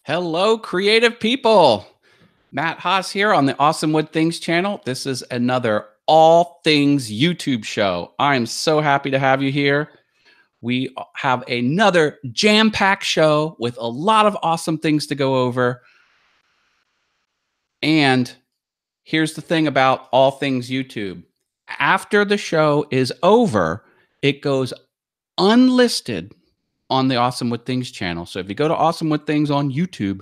Hello, creative people. Matt Haas here on the Awesome Wood Things channel. This is another all things YouTube show. I'm so happy to have you here. We have another jam-packed show with a lot of awesome things to go over. And here's the thing about all things YouTube. After the show is over, it goes unlisted on the Awesome Wood Things channel. So if you go to Awesome Wood Things on YouTube,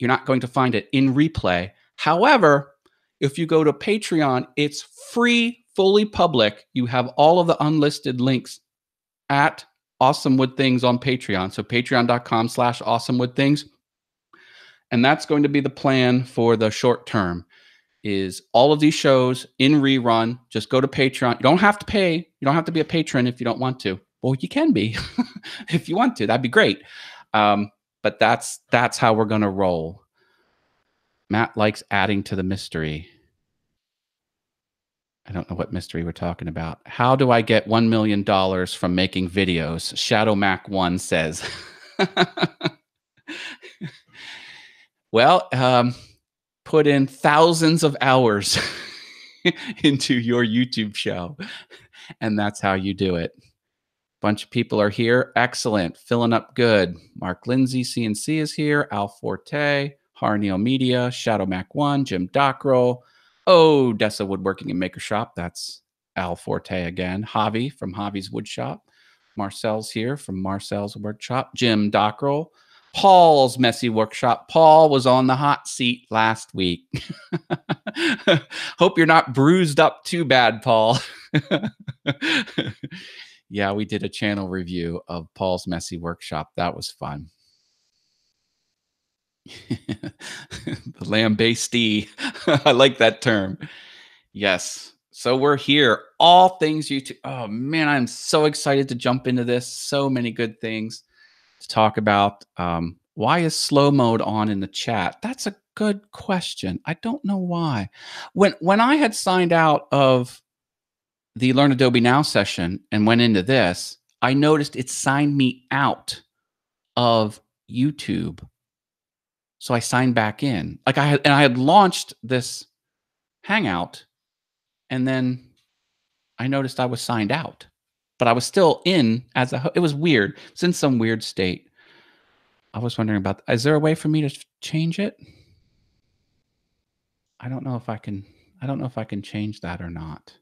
you're not going to find it in replay. However, if you go to Patreon, it's free, fully public. You have all of the unlisted links at Awesome Wood Things on Patreon. So patreon.com/awesomewoodthings. And that's going to be the plan for the short term is all of these shows in rerun. Just go to Patreon. You don't have to pay. You don't have to be a patron if you don't want to. Well, you can be if you want to. That'd be great. But that's how we're going to roll. Matt likes adding to the mystery. I don't know what mystery we're talking about. How do I get $1 million from making videos? Shadow Mac 1 says. Well, put in thousands of hours into your YouTube show, and that's how you do it. Bunch of people are here. Excellent. Filling up good. Mark Lindsay, CNC is here. Al Forte, Harneo Media, Shadow Mac 1, Jim Dockrell. Oh, Dessa Woodworking and Maker Shop. That's Al Forte again. Javi from Javi's Wood Shop. Marcel's here from Marcel's Workshop. Jim Dockrell. Paul's Messy Workshop. Paul was on the hot seat last week. Hope you're not bruised up too bad, Paul. Yeah, we did a channel review of Paul's Messy Workshop. That was fun. The lambasty. I like that term. Yes. So we're here. All things YouTube. Oh, man, I'm so excited to jump into this. So many good things to talk about. Why is slow mode on in the chat? That's a good question. I don't know why. When I had signed out of the Learn Adobe Now session and went into this, I noticed it signed me out of YouTube. So I signed back in. Like I had launched this Hangout, and then I noticed I was signed out, but I was still in as a. It was weird. It's in some weird state. I was wondering about. Is there a way for me to change it? I don't know if I can. I don't know if I can change that or not.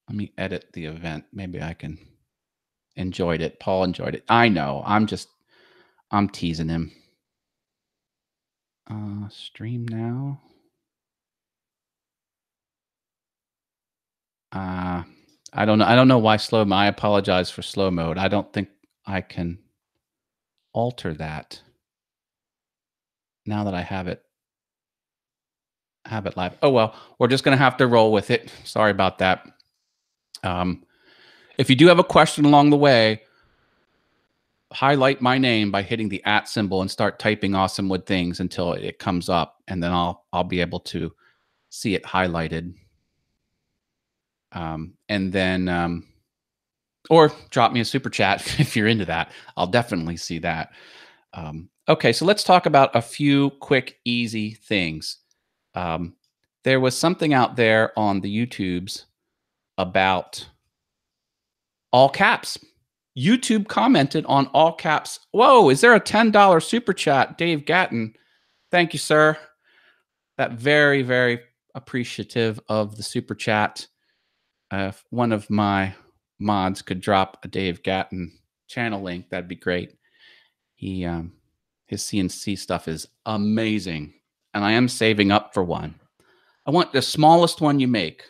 Let me edit the event. Maybe I can. Enjoyed it. Paul enjoyed it. I know. I'm teasing him. Stream now. I don't know. I don't know why slow mode. I apologize for slow mode. I don't think I can alter that now that I have it live. Oh, well, we're just going to have to roll with it. Sorry about that. If you do have a question along the way, highlight my name by hitting the @ symbol and start typing Awesome Wood Things until it comes up, and then I'll be able to see it highlighted. And then or drop me a super chat if you're into that. I'll definitely see that. Okay, so let's talk about a few quick, easy things. There was something out there on the YouTubes about all caps. YouTube commented on all caps. Whoa, is there a $10 super chat? Dave Gatton. Thank you, sir. That very, very appreciative of the super chat. If one of my mods could drop a Dave Gatton channel link, that'd be great. He his CNC stuff is amazing, and I am saving up for one. I want the smallest one you make,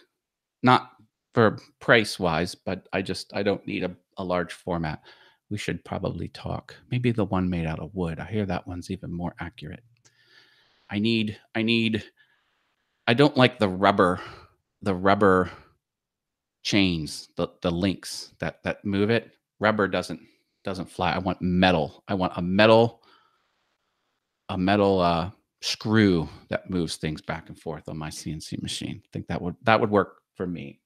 not for price wise, but I don't need a large format. We should probably talk. Maybe the one made out of wood. I hear that one's even more accurate. I don't like the rubber chains, the links that move it. Rubber doesn't fly. I want metal. I want a metal screw that moves things back and forth on my CNC machine. I think that would work for me.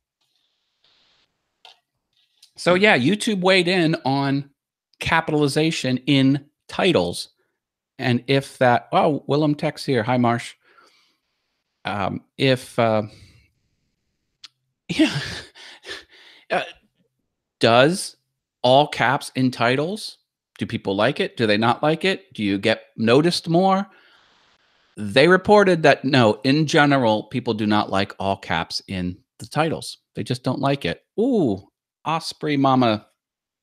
So yeah, YouTube weighed in on capitalization in titles. And if that, oh, Willem Tex here. Hi, Marsh. If, yeah, uh, does all caps in titles, do people like it? Do they not like it? Do you get noticed more? They reported that no, in general, people do not like all caps in the titles. They just don't like it. Ooh, Osprey Mama,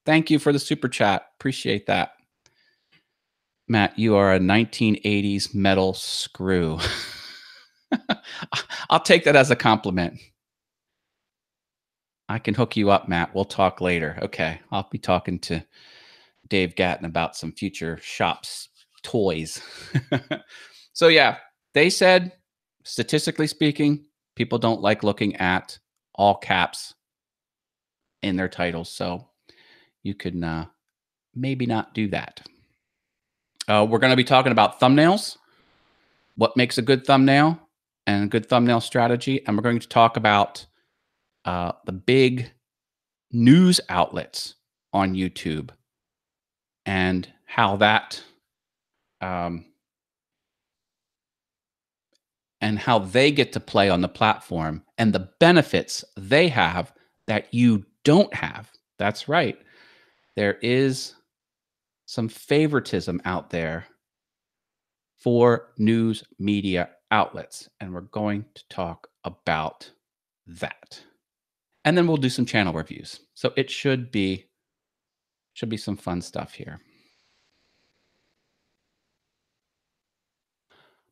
thank you for the super chat. Appreciate that. Matt, you are a 1980s metal screw. I'll take that as a compliment. I can hook you up, Matt. We'll talk later. Okay. I'll be talking to Dave Gatton about some future shops toys. So yeah, they said, statistically speaking, people don't like looking at all caps in their titles. So you can maybe not do that. We're going to be talking about thumbnails, what makes a good thumbnail, and a good thumbnail strategy. And we're going to talk about the big news outlets on YouTube and how that and how they get to play on the platform and the benefits they have that you don't have. That's right. There is some favoritism out there for news media outlets, and we're going to talk about that. And then we'll do some channel reviews. So it should be some fun stuff here.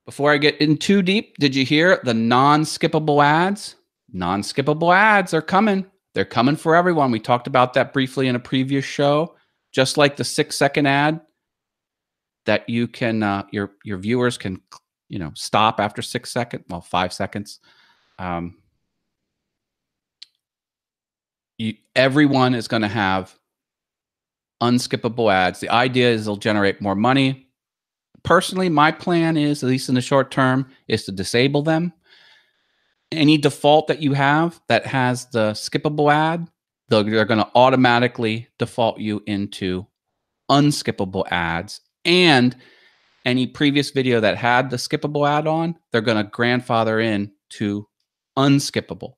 Before I get in too deep, did you hear the non-skippable ads? Non-skippable ads are coming. They're coming for everyone. We talked about that briefly in a previous show. Just like the 6-second ad that you can, your viewers can, stop after 6 seconds. Well, 5 seconds. Everyone is going to have unskippable ads. The idea is they'll generate more money. Personally, my plan is, at least in the short term, is to disable them. Any default that you have that has the skippable ad, they're going to automatically default you into unskippable ads. And any previous video that had the skippable ad on, they're going to grandfather in to unskippable.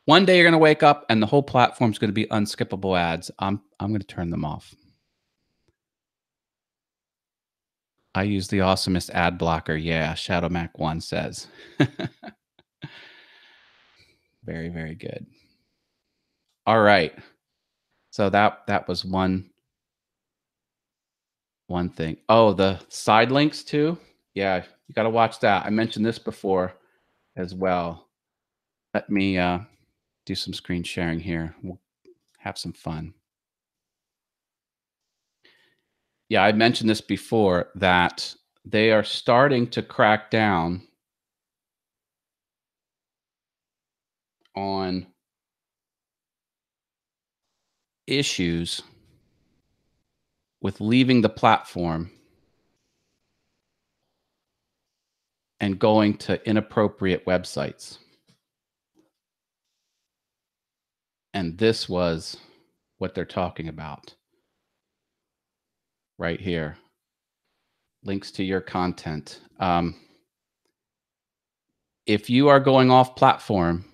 One day you're going to wake up and the whole platform is going to be unskippable ads. I'm going to turn them off. I use the awesomest ad blocker. Yeah, ShadowMac1 says. Very, very good. All right. So that was one thing. Oh, the side links too. Yeah, you got to watch that. I mentioned this before as well. Let me do some screen sharing here. We'll have some fun. Yeah, I mentioned this before that they are starting to crack down on issues with leaving the platform and going to inappropriate websites. And this was what they're talking about right here. Links to your content. If you are going off platform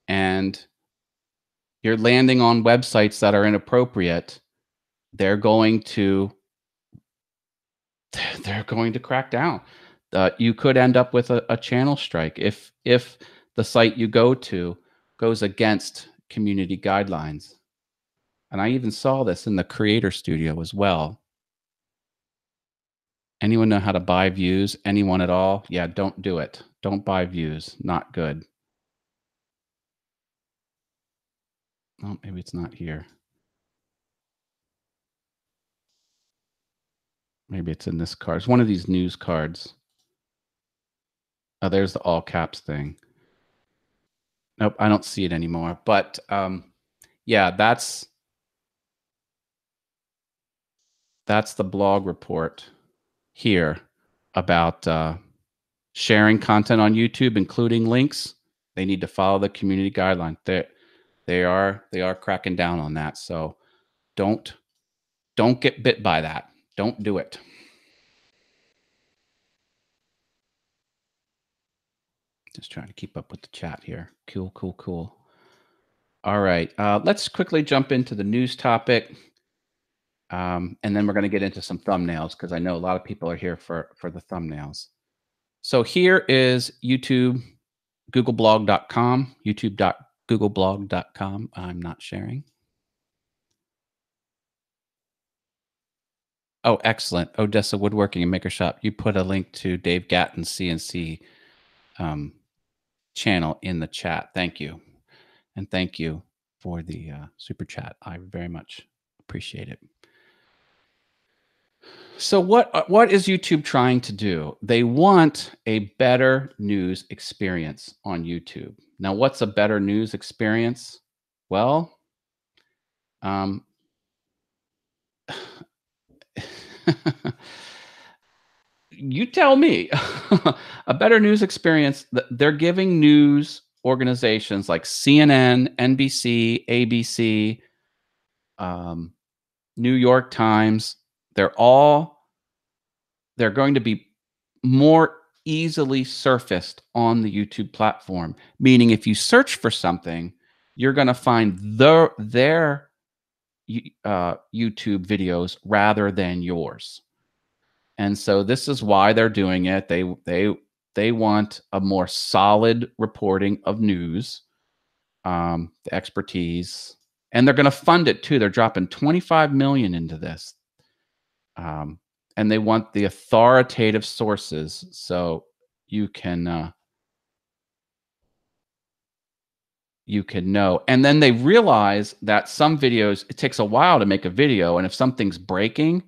and you're landing on websites that are inappropriate, they're going to crack down. You could end up with a channel strike if the site you go to goes against community guidelines. And I even saw this in the Creator Studio as well. Anyone know how to buy views? Anyone at all? Yeah, don't do it. Don't buy views. Not good. Oh, maybe it's not here. Maybe it's in this card. It's one of these news cards. Oh, there's the all caps thing. Nope, I don't see it anymore. But yeah, that's the blog report here about sharing content on YouTube, including links. They need to follow the community guideline. They are cracking down on that. So don't Don't get bit by that. Don't do it. Just trying to keep up with the chat here. Cool, cool, cool. All right. Let's quickly jump into the news topic. And then we're going to get into some thumbnails because I know a lot of people are here for the thumbnails. So here is YouTube, googleblog.com, youtube.googleblog.com. I'm not sharing. Oh, excellent. Odessa Woodworking and Maker Shop. You put a link to Dave Gatton's CNC channel in the chat. Thank you. And thank you for the super chat. I very much appreciate it. So what is YouTube trying to do? They want a better news experience on YouTube. Now, what's a better news experience? Well, you tell me. A better news experience. They're giving news organizations like CNN, NBC, ABC, New York Times. They're going to be more easily surfaced on the YouTube platform. Meaning, if you search for something, you're going to find their YouTube videos rather than yours. And so this is why they're doing it. They want a more solid reporting of news, the expertise, and they're going to fund it too. They're dropping $25 million into this, and they want the authoritative sources so you can know. And then they realize that some videos, it takes a while to make a video, and if something's breaking,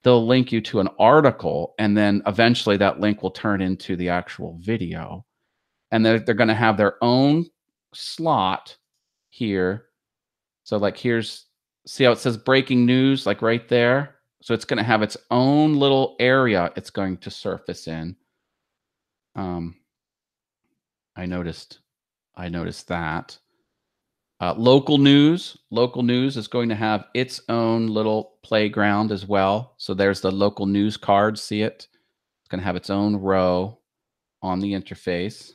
they'll link you to an article, and then eventually that link will turn into the actual video. And they're going to have their own slot here. So like see how it says breaking news, like right there? So it's going to have its own little area it's going to surface in. I noticed that. Local news is going to have its own little playground as well. So there's the local news card. See it? It's going to have its own row on the interface.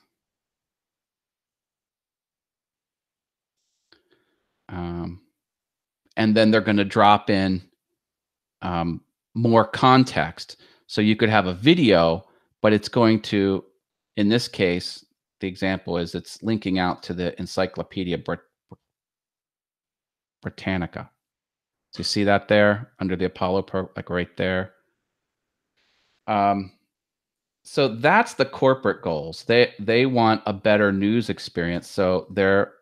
And then they're going to drop in more context. So you could have a video, but it's going to, in this case, the example is it's linking out to the Encyclopedia Britannica. So you see that there under the Apollo program, like right there. So that's the corporate goals. They want a better news experience. So they're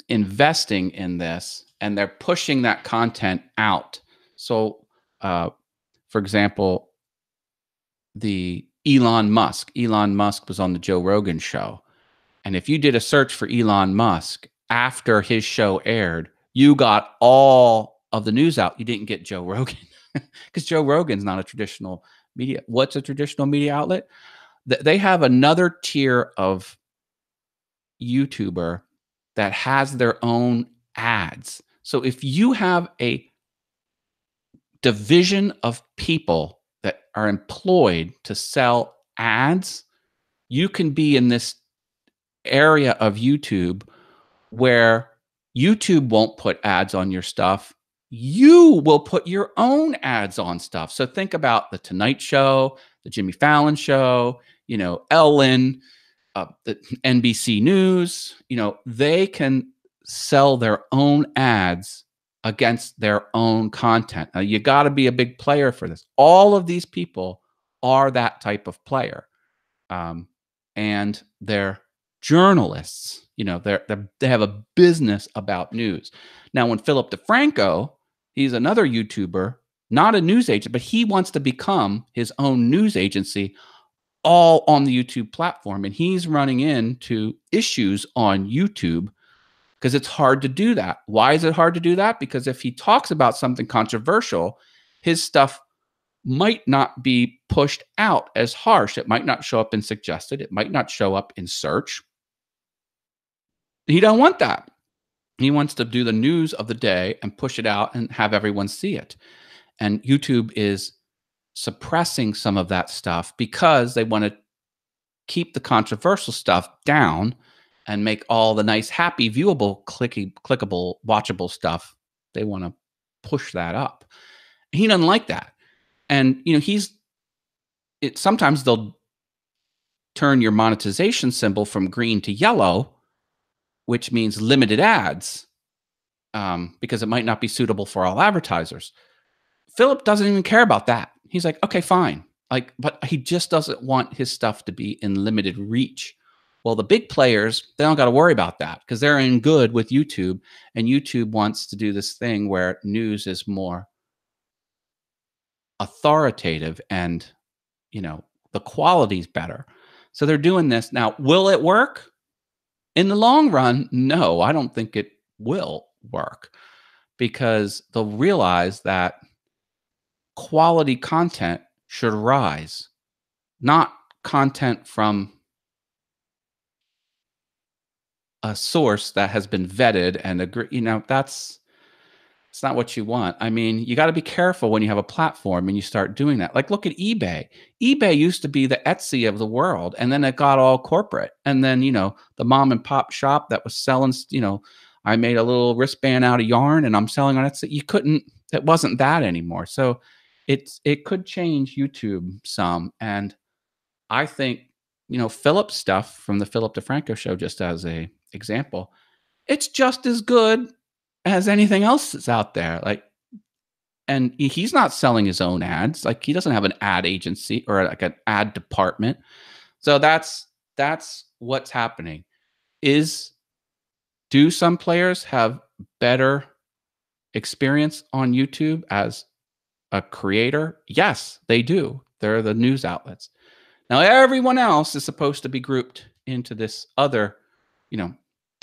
investing in this, and they're pushing that content out. So, for example, the Elon Musk was on the Joe Rogan show. And if you did a search for Elon Musk after his show aired, you got all of the news out. You didn't get Joe Rogan because Joe Rogan's not a traditional media. What's a traditional media outlet? They have another tier of YouTuber that has their own ads. So if you have a division of people that are employed to sell ads, you can be in this area of YouTube where YouTube won't put ads on your stuff. You will put your own ads on stuff. So think about the Tonight Show, the Jimmy Fallon Show, Ellen, the NBC News. They can sell their own ads against their own content. Now, you got to be a big player for this. All of these people are that type of player. And they're journalists. They have a business about news. Now, when Philip DeFranco, he's another YouTuber, not a news agent, but he wants to become his own news agency, all on the YouTube platform. And he's running into issues on YouTube because it's hard to do that. Why is it hard to do that? Because if he talks about something controversial, his stuff might not be pushed out as harsh. It might not show up in suggested. It might not show up in search. He don't want that. He wants to do the news of the day and push it out and have everyone see it. And YouTube is suppressing some of that stuff because they want to keep the controversial stuff down and make all the nice, happy, viewable, clickable, watchable stuff. They want to push that up. He doesn't like that. And sometimes they'll turn your monetization symbol from green to yellow, which means limited ads, because it might not be suitable for all advertisers. Philip doesn't even care about that. He's like, okay, fine. But he just doesn't want his stuff to be in limited reach. Well, the big players, they don't got to worry about that because they're in good with YouTube, and YouTube wants to do this thing where news is more authoritative and, the quality's better. So they're doing this. Now, will it work? In the long run, no, I don't think it will work because they'll realize that quality content should rise, not content from a source that has been vetted and agree. It's not what you want. I mean, you got to be careful when you have a platform and you start doing that. Like, look at eBay. eBay used to be the Etsy of the world, and then it got all corporate. And then, the mom and pop shop that was selling, I made a little wristband out of yarn and I'm selling on Etsy. It wasn't that anymore. So it could change YouTube some. And I think, Philip's stuff from the Philip DeFranco show, just as a example, it's just as good as anything else that's out there. And he's not selling his own ads. Like, he doesn't have an ad agency or like an ad department. So that's what's happening. Do some players have better experience on YouTube as a creator? Yes, they do. They're the news outlets. Now, everyone else is supposed to be grouped into this other, so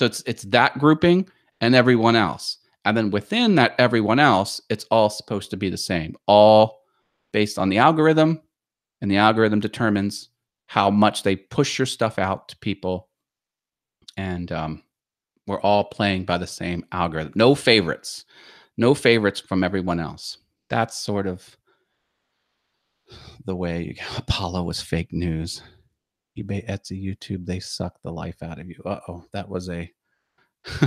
it's that grouping and everyone else. And then within that everyone else, it's all supposed to be the same, all based on the algorithm, and the algorithm determines how much they push your stuff out to people. And we're all playing by the same algorithm. No favorites from everyone else. That's sort of the way Apollo was fake news. eBay, Etsy, YouTube, they suck the life out of you. Uh-oh, that was a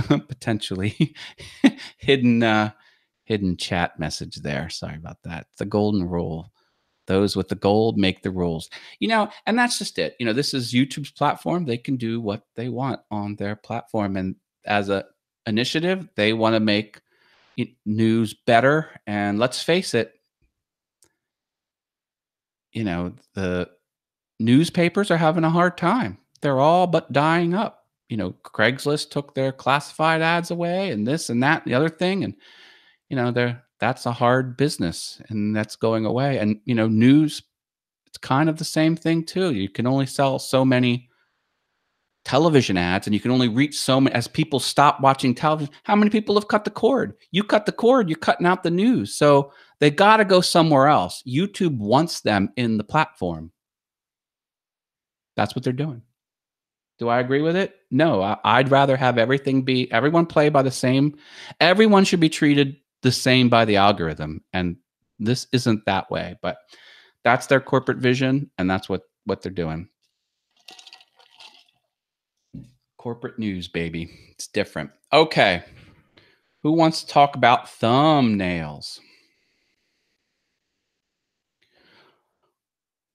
potentially hidden chat message there. Sorry about that. The golden rule. Those with the gold make the rules. And that's just it. This is YouTube's platform. They can do what they want on their platform. And as a initiative, they want to make news better. And let's face it, the newspapers are having a hard time. They're all but dying up. Craigslist took their classified ads away, and this and that and the other thing. And, that's a hard business, and that's going away. And, news, it's kind of the same thing too. You can only sell so many television ads, and you can only reach so many as people stop watching television. How many people have cut the cord? You cut the cord, you're cutting out the news. So they got to go somewhere else. YouTube wants them in the platform. That's what they're doing. Do I agree with it? No, I'd rather have everyone play by the same. Everyone should be treated the same by the algorithm. And this isn't that way, but that's their corporate vision. And that's what they're doing. Corporate news, baby. It's different. Okay. Who wants to talk about thumbnails?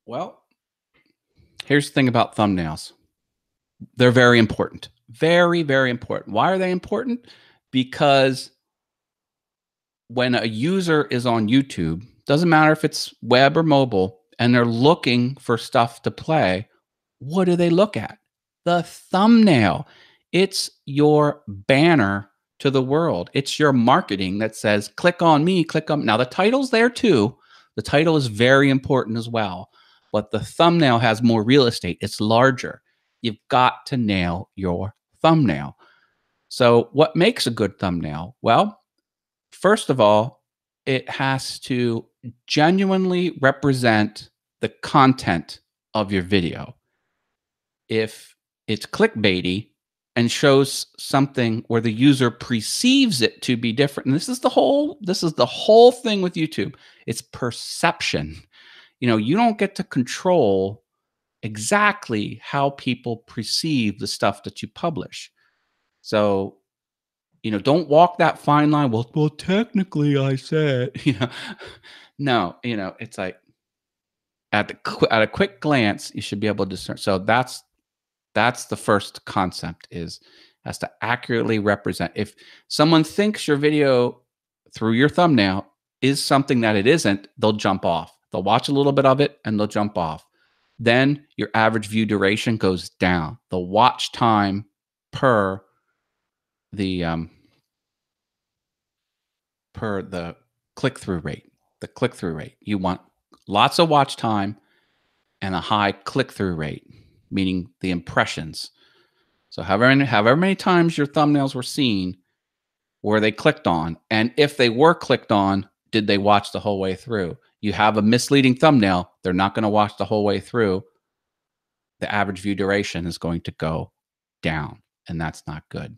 Well, here's the thing about thumbnails. They're very important. Very, very important. Why are they important? Because when a user is on YouTube, doesn't matter if it's web or mobile, and they're looking for stuff to play, what do they look at? The thumbnail. It's your banner to the world. It's your marketing that says, click on me, click on. Now, the title's there too. The title is very important as well. But the thumbnail has more real estate. It's larger. You've got to nail your thumbnail. So what makes a good thumbnail? Well, first of all, it has to genuinely represent the content of your video. If it's clickbaity, and shows something where the user perceives it to be different. And this is the whole thing with YouTube. It's perception. You don't get to control exactly how people perceive the stuff that you publish. So, don't walk that fine line. Well, technically I said, no, it's like at a quick glance, you should be able to discern. So that's the first concept is has to accurately represent. If someone thinks your video through your thumbnail is something that it isn't, they'll jump off. They'll watch a little bit of it and they'll jump off. Then your average view duration goes down. The watch time per the click-through rate. The click-through rate. You want lots of watch time and a high click-through rate, meaning the impressions. So however many times your thumbnails were seen, were they clicked on? And if they were clicked on, did they watch the whole way through? You have a misleading thumbnail, they're not going to watch the whole way through. The average view duration is going to go down, and that's not good.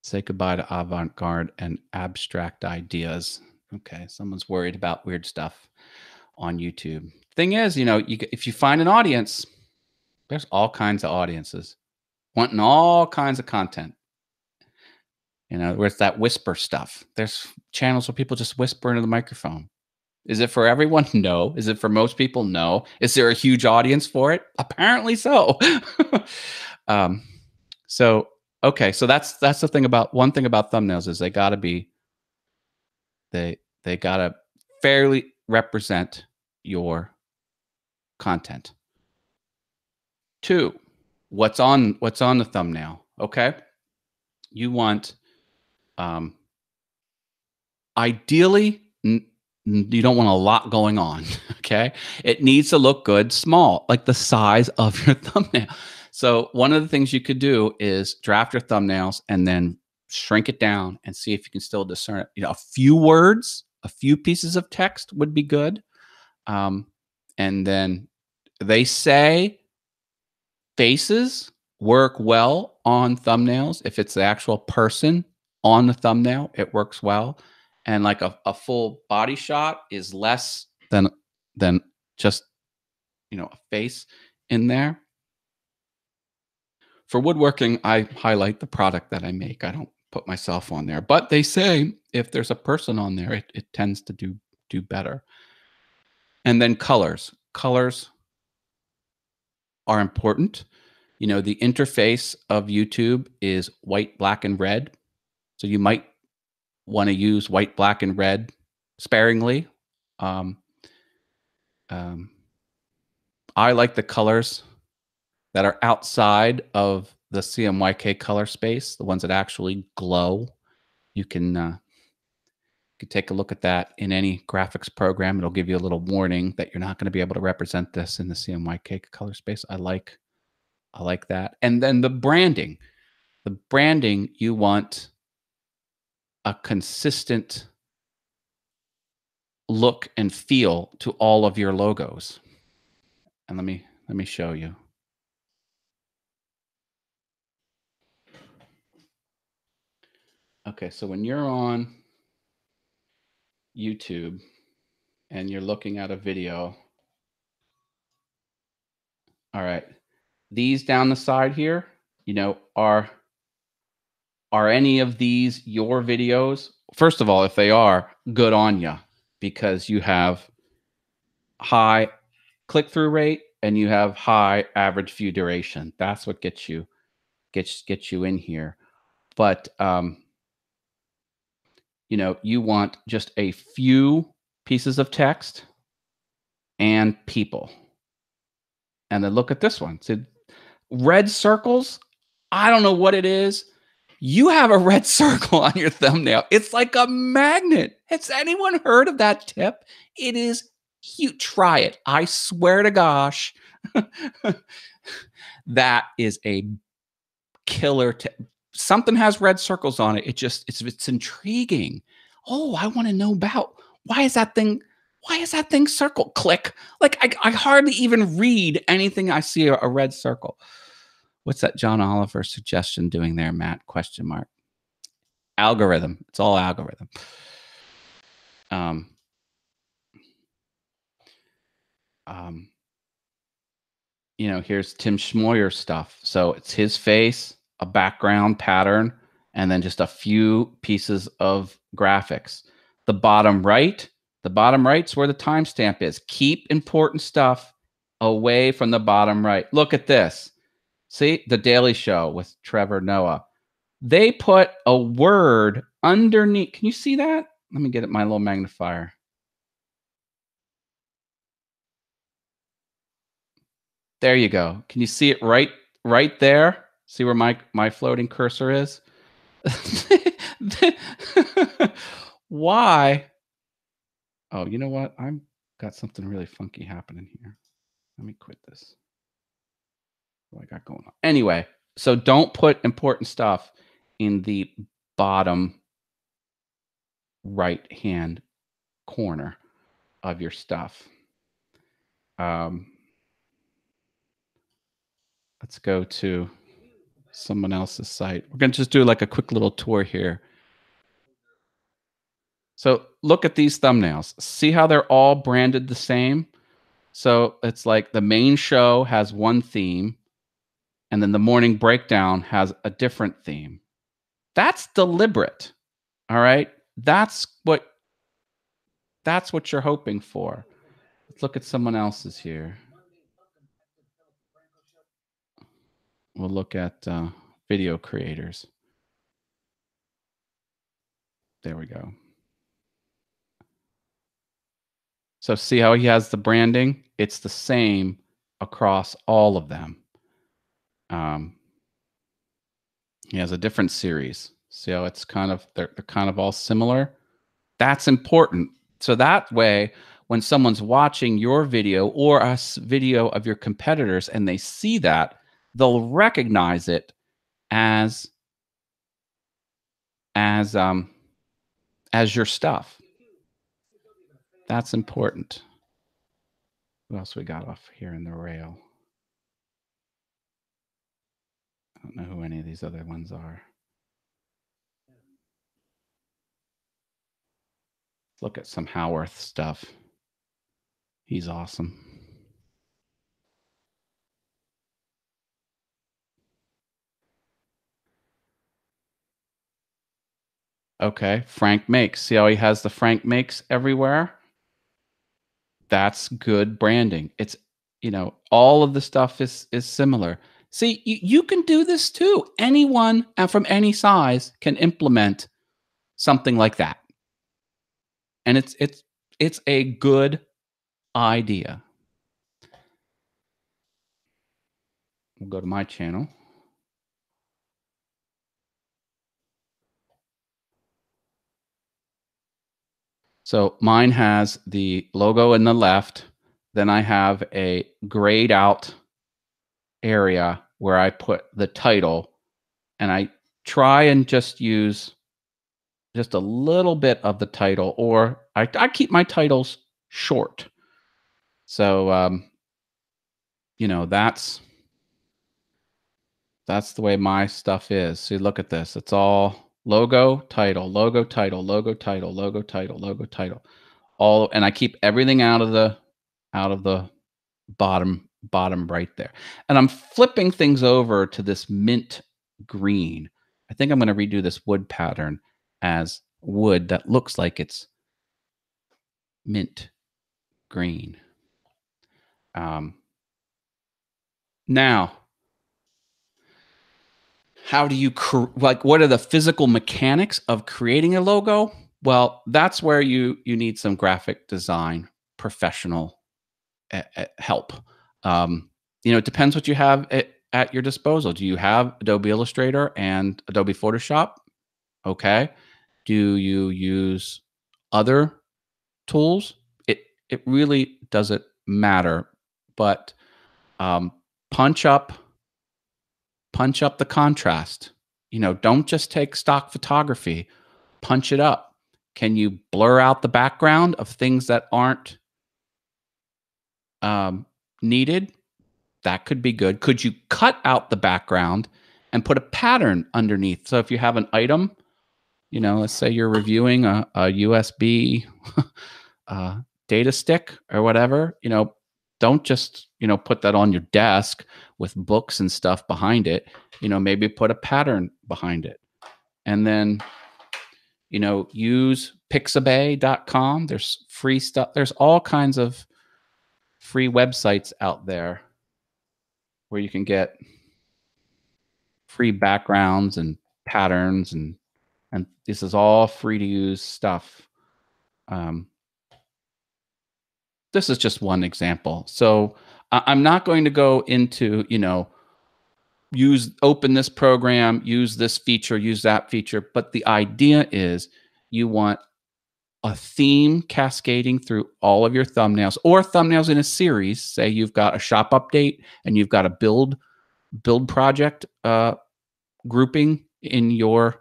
Say goodbye to avant-garde and abstract ideas. Okay, someone's worried about weird stuff on YouTube. Thing is, if you find an audience, there's all kinds of audiences wanting all kinds of content. Where's that whisper stuff? There's channels where people just whisper into the microphone. Is it for everyone? No. Is it for most people? No. Is there a huge audience for it? Apparently so. Okay, so that's the thing about one thing about thumbnails is they gotta fairly represent your content. 2, what's on the thumbnail? Okay, you want ideally you don't want a lot going on. Okay, it needs to look good, small, like the size of your thumbnail. So one of the things you could do is draft your thumbnails and then shrink it down and see if you can still discern it. A few words, a few pieces of text would be good. And then they say faces work well on thumbnails. If it's the actual person on the thumbnail, it works well. And like a full body shot is less than just, a face in there. For woodworking, I highlight the product that I make. I don't put myself on there. But they say if there's a person on there, it tends to do better. And then colors. Colors are important. The interface of YouTube is white, black, and red. So you might want to use white, black, and red sparingly. I like the colors that are outside of the CMYK color space, the ones that actually glow. You can take a look at that in any graphics program. It'll give you a little warning that you're not going to be able to represent this in the CMYK color space. I like that. And then the branding. The branding, you want a consistent look and feel to all of your logos. And let me show you. Okay, so when you're on YouTube and you're looking at a video, all right, these down the side here, are any of these your videos? First of all, if they are, good on you, because you have high click-through rate and you have high average view duration. That's what gets you in here. But you want just a few pieces of text and people. And then look at this one. So red circles, I don't know what it is. You have a red circle on your thumbnail. It's like a magnet. Has anyone heard of that tip? It is huge. Try it. I swear to gosh, that is a killer tip. Something has red circles on it. It's intriguing. Oh, I want to know about why is that thing circle? Click. Like I hardly even read anything I see a red circle. What's that John Oliver suggestion doing there, Matt? Question mark. Algorithm. It's all algorithm. Um, um, here's Tim Schmoyer stuff. So it's his face, a background pattern, and then just a few pieces of graphics. The bottom right's where the timestamp is. Keep important stuff away from the bottom right. Look at this. See, The Daily Show with Trevor Noah. They put a word underneath. Can you see that? Let me get my little magnifier. There you go. Can you see it right there? See where my floating cursor is? Why? Oh, you know what? I've got something really funky happening here. Let me quit this. What I got going on? Anyway, so don't put important stuff in the bottom right-hand corner of your stuff. Let's go to someone else's site. We're going to just do like a quick little tour here. So look at these thumbnails. See how they're all branded the same? So it's like the main show has one theme, and then the morning breakdown has a different theme. That's deliberate. All right? That's what you're hoping for. Let's look at someone else's here. We'll look at video creators. There we go. So see how he has the branding? It's the same across all of them. He has a different series. See how it's they're kind of all similar? That's important. So that way, when someone's watching your video or a video of your competitors and they see that, they'll recognize it as your stuff. That's important. What else we got off here in the rail? I don't know who any of these other ones are. Look at some Howarth stuff. He's awesome. Okay, Frank Makes. See how he has the Frank Makes everywhere? That's good branding. It's, all of the stuff is similar. See, you can do this too. Anyone from any size can implement something like that. And it's a good idea. We'll go to my channel. So mine has the logo in the left. Then I have a grayed out area where I put the title, and I try and just use just a little bit of the title, or I keep my titles short. So, that's the way my stuff is. See, look at this. It's all logo, title, logo, title, logo, title, logo, title, logo, title. All, and I keep everything out of the bottom right there. And I'm flipping things over to this mint green. I think I'm going to redo this wood pattern as wood that looks like it's mint green. Now, how do you what are the physical mechanics of creating a logo? Well, that's where you need some graphic design professional help. It depends what you have at your disposal. Do you have Adobe Illustrator and Adobe Photoshop? Okay. Do you use other tools? It really doesn't matter, but punch up the contrast. Don't just take stock photography, punch it up. Can you blur out the background of things that aren't needed? That could be good. Could you cut out the background and put a pattern underneath? So if you have an item, let's say you're reviewing a USB data stick or whatever, don't just, put that on your desk with books and stuff behind it. Maybe put a pattern behind it. And then, use pixabay.com. There's free stuff. There's all kinds of free websites out there where you can get free backgrounds and patterns, and this is all free to use stuff. This is just one example. So I'm not going to go into, open this program, use this feature, use that feature. But the idea is you want a theme cascading through all of your thumbnails, or thumbnails in a series. Say you've got a shop update and you've got a build project grouping in your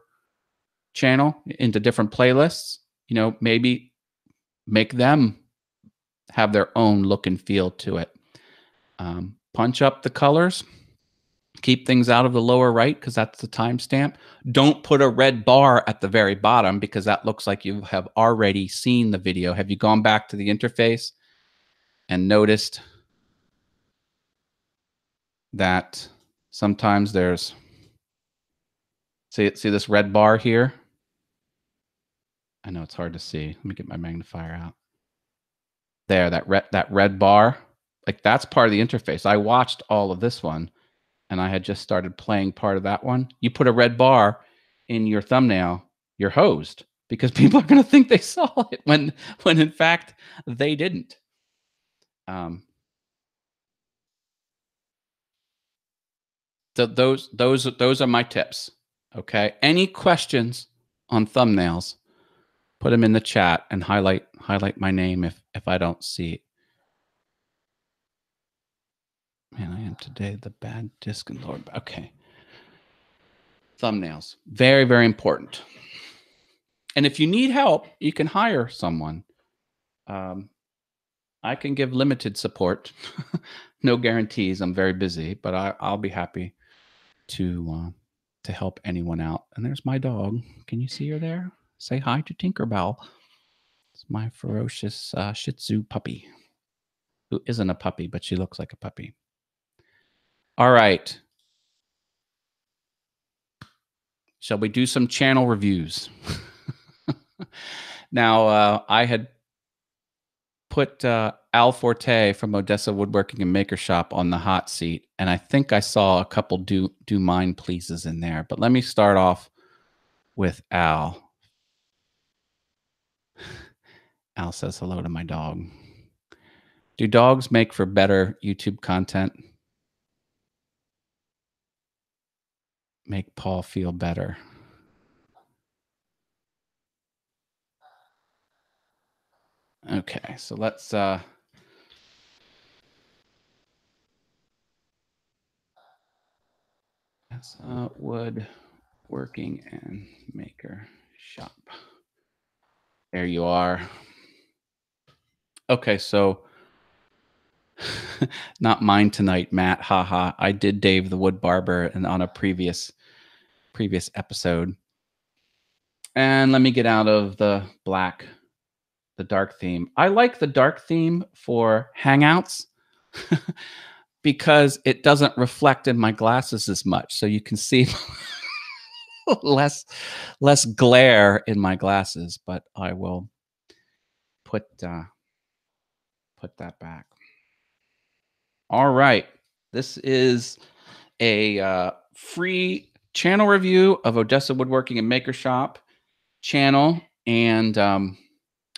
channel into different playlists. Maybe make them have their own look and feel to it. Punch up the colors. Keep things out of the lower right because that's the timestamp. Don't put a red bar at the very bottom because that looks like you have already seen the video. Have you gone back to the interface and noticed that sometimes there's, see this red bar here? I know it's hard to see. Let me get my magnifier out. There, that red bar, like that's part of the interface. I watched all of this one and I had just started playing part of that one. You put a red bar in your thumbnail, you're hosed because people are going to think they saw it when in fact they didn't. So those are my tips. Okay. Any questions on thumbnails? Put them in the chat and highlight my name if I don't see it. Man, I am today the bad disc and Lord. Okay. Thumbnails. Very, very important. And if you need help, you can hire someone. I can give limited support. No guarantees. I'm very busy, but I'll be happy to help anyone out. And there's my dog. Can you see her there? Say hi to Tinkerbell. It's my ferocious Shih Tzu puppy, who isn't a puppy, but she looks like a puppy. All right. Shall we do some channel reviews? Now, I had put Al Forte from Odessa Woodworking and Maker Shop on the hot seat, and I think I saw a couple do mine pleases in there. But let me start off with Al. Al says hello to my dog. Do dogs make for better YouTube content? Make Paul feel better. Okay, so let's Woodworking and Maker Shop. There you are. Okay, so not mine tonight, Matt. Haha. I did Dave the Wood Barber and on a previous episode. And let me get out of the dark theme. I like the dark theme for Hangouts because it doesn't reflect in my glasses as much. So you can see less glare in my glasses, but I will put that back. All right. This is a free channel review of Odessa Woodworking and Maker Shop channel. And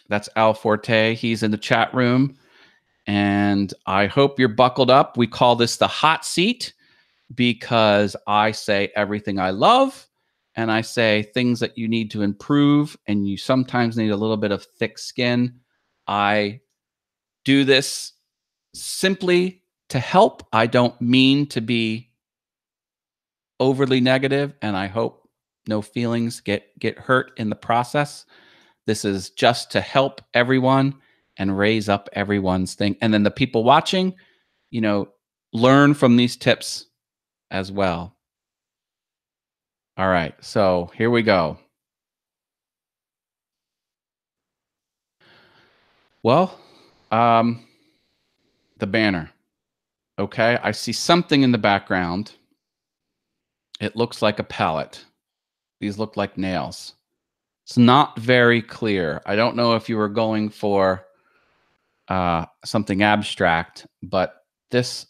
that's Al Forte. He's in the chat room. And I hope you're buckled up. We call this the hot seat because I say everything I love. And I say things that you need to improve. And you sometimes need a little bit of thick skin. I do this simply to help. I don't mean to be overly negative, and I hope no feelings get hurt in the process. This is just to help everyone and raise up everyone's thing. And then the people watching, learn from these tips as well. All right, so here we go. Well, um, the banner. Okay, I see something in the background. It looks like a palette. These look like nails. It's not very clear. I don't know if you were going for something abstract, but this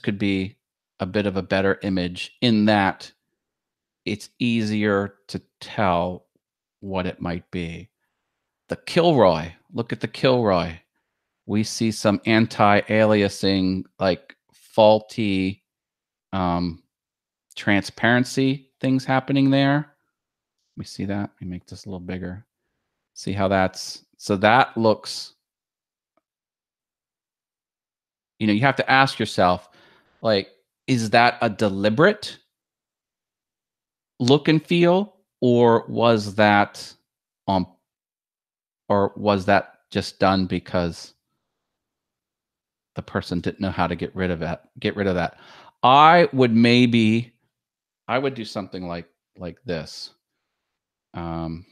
could be a bit of a better image in that it's easier to tell what it might be. The Kilroy. Look at the Kilroy. We see some anti-aliasing, like faulty um, transparency things happening there. We see that. Let me make this a little bigger. See how that's so that looks, you have to ask yourself, like, is that a deliberate look and feel, or um was that just done because the person didn't know how to get rid of that? I would maybe I would do something like this. Um,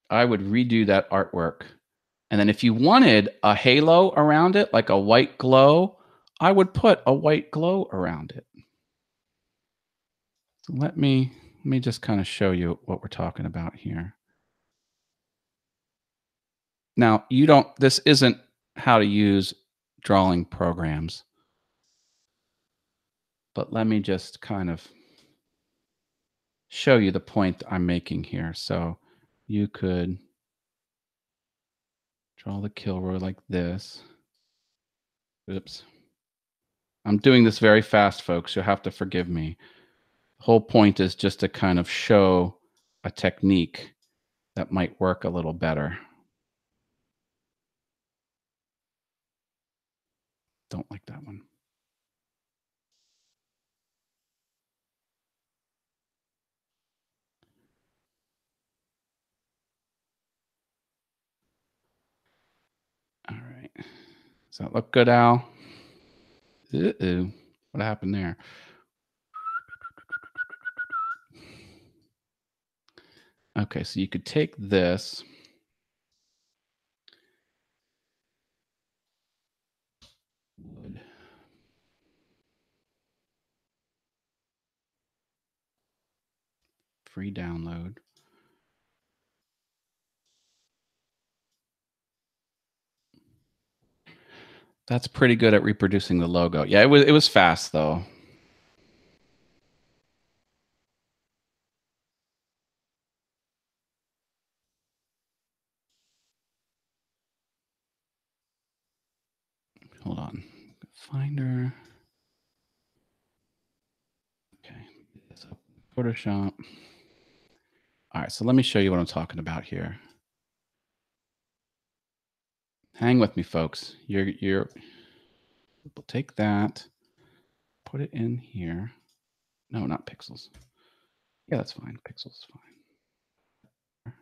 I would redo that artwork. And then if you wanted a halo around it, like a white glow, I would put a white glow around it. So let me just kind of show you what we're talking about here. Now, this isn't how to use drawing programs, but let me just kind of show you the point I'm making here. So you could draw the Kilroy like this. Oops. I'm doing this very fast, folks. You'll have to forgive me. The whole point is just to kind of show a technique that might work a little better. Don't like that one. All right. Does that look good, Al? Uh-oh. What happened there? Okay, so you could take this. Free download. That's pretty good at reproducing the logo. Yeah, it was fast though. Hold on. Finder. Okay. Photoshop. All right, so let me show you what I'm talking about here. Hang with me, folks. We'll take that, put it in here. No, not pixels. Yeah, that's fine. Pixels is fine.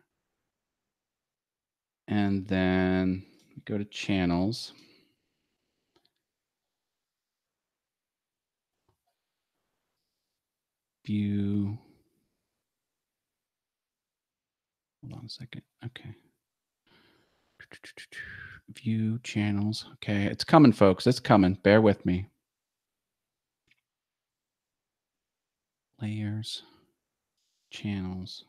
And then we go to channels. View. Hold on a second. Okay. View channels. Okay, it's coming, folks. It's coming. Bear with me. Layers. Channels.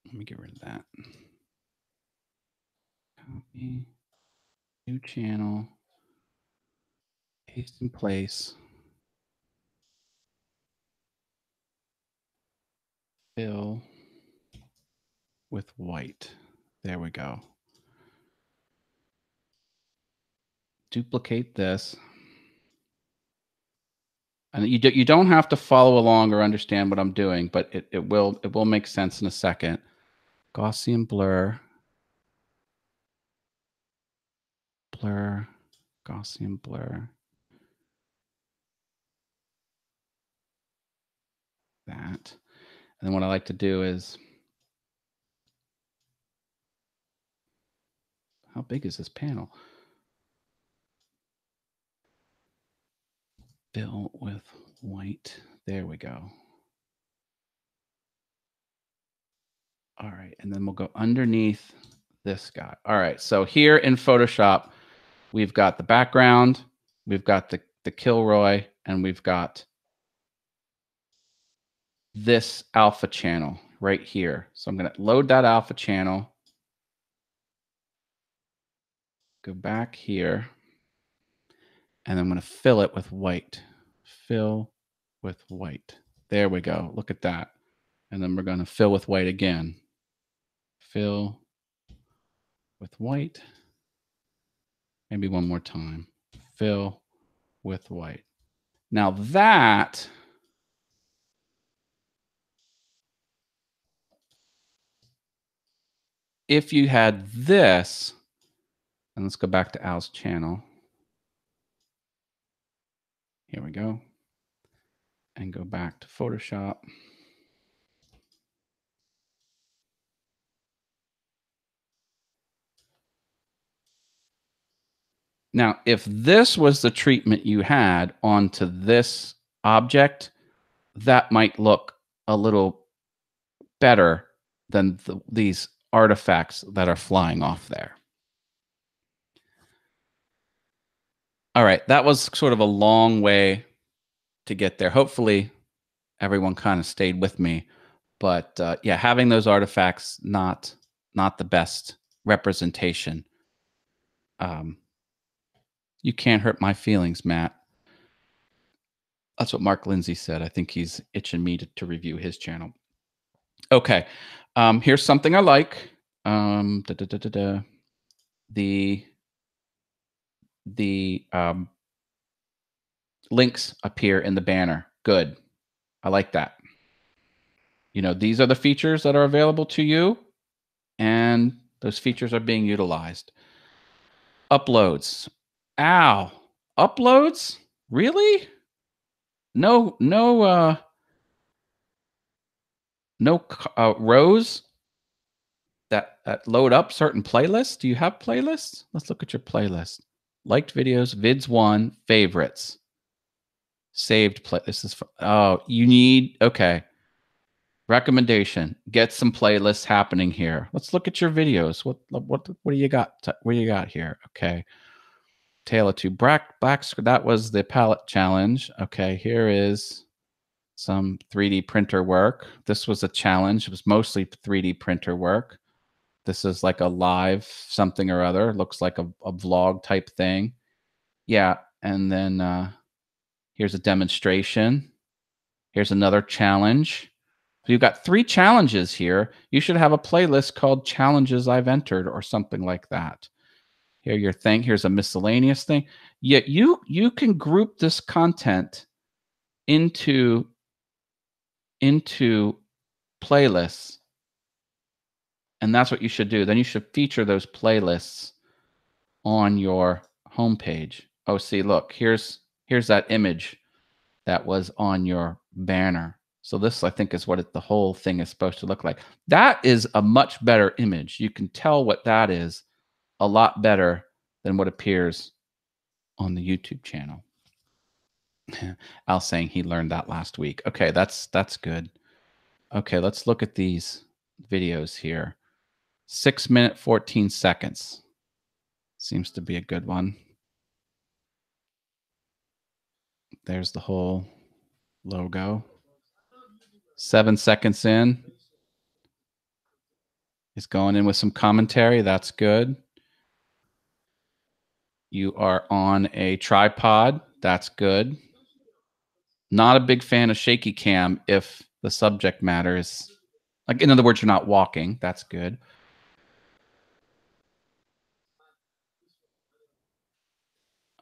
Let me get rid of that. Copy. New channel. Paste in place. Fill with white. There we go. Duplicate this. And you don't have to follow along or understand what I'm doing, but it will make sense in a second. Gaussian blur. Blur. Gaussian blur. That. And then what I like to do is How big is this panel? Fill with white. There we go. All right, and then we'll go underneath this guy. All right, so here in Photoshop, we've got the background, we've got the Kilroy, and we've got this alpha channel right here. So I'm going to load that alpha channel, go back here, and I'm going to fill it with white. Fill with white. There we go. Look at that. And then we're going to fill with white again. Fill with white. Maybe one more time. Fill with white. Now that if you had this, and let's go back to Al's channel. Here we go. And go back to Photoshop. Now, if this was the treatment you had onto this object, that might look a little better than these artifacts that are flying off there. All right, that was sort of a long way to get there. Hopefully, everyone kind of stayed with me. But yeah, having those artifacts, not the best representation. You can't hurt my feelings, Matt. That's what Mark Lindsay said. I think he's itching me to review his channel. Okay, here's something I like. The links appear in the banner. Good. I like that. You know, these are the features that are available to you, and those features are being utilized. Uploads. Ow. Uploads? Really? No rows that load up certain playlists. Do you have playlists? Let's look at your playlist. Liked videos, vids one, favorites. Saved play. This is you need okay. Recommendation: get some playlists happening here. Let's look at your videos. What do you got? What do you got here? Okay. Tale of Two Black. That was the palette challenge. Okay, here is some 3D printer work. This was a challenge. It was mostly 3D printer work. This is like a live something or other. Looks like a vlog type thing. Yeah, and then here's a demonstration. Here's another challenge. So you've got 3 challenges here. You should have a playlist called Challenges I've Entered or something like that. Here your thing. Here's a miscellaneous thing. Yet you can group this content into playlists, and that's what you should do. Then you should feature those playlists on your homepage. Oh, see, look, here's that image that was on your banner. So this, I think, is what the whole thing is supposed to look like. That is a much better image. You can tell what that is a lot better than what appears on the YouTube channel. Al saying he learned that last week. Okay, that's good. Okay, let's look at these videos here. 6 minute 14 seconds. Seems to be a good one. There's the whole logo. 7 seconds in. He's going in with some commentary. That's good. You are on a tripod. That's good. Not a big fan of shaky cam if the subject matter is, like, in other words, you're not walking. That's good.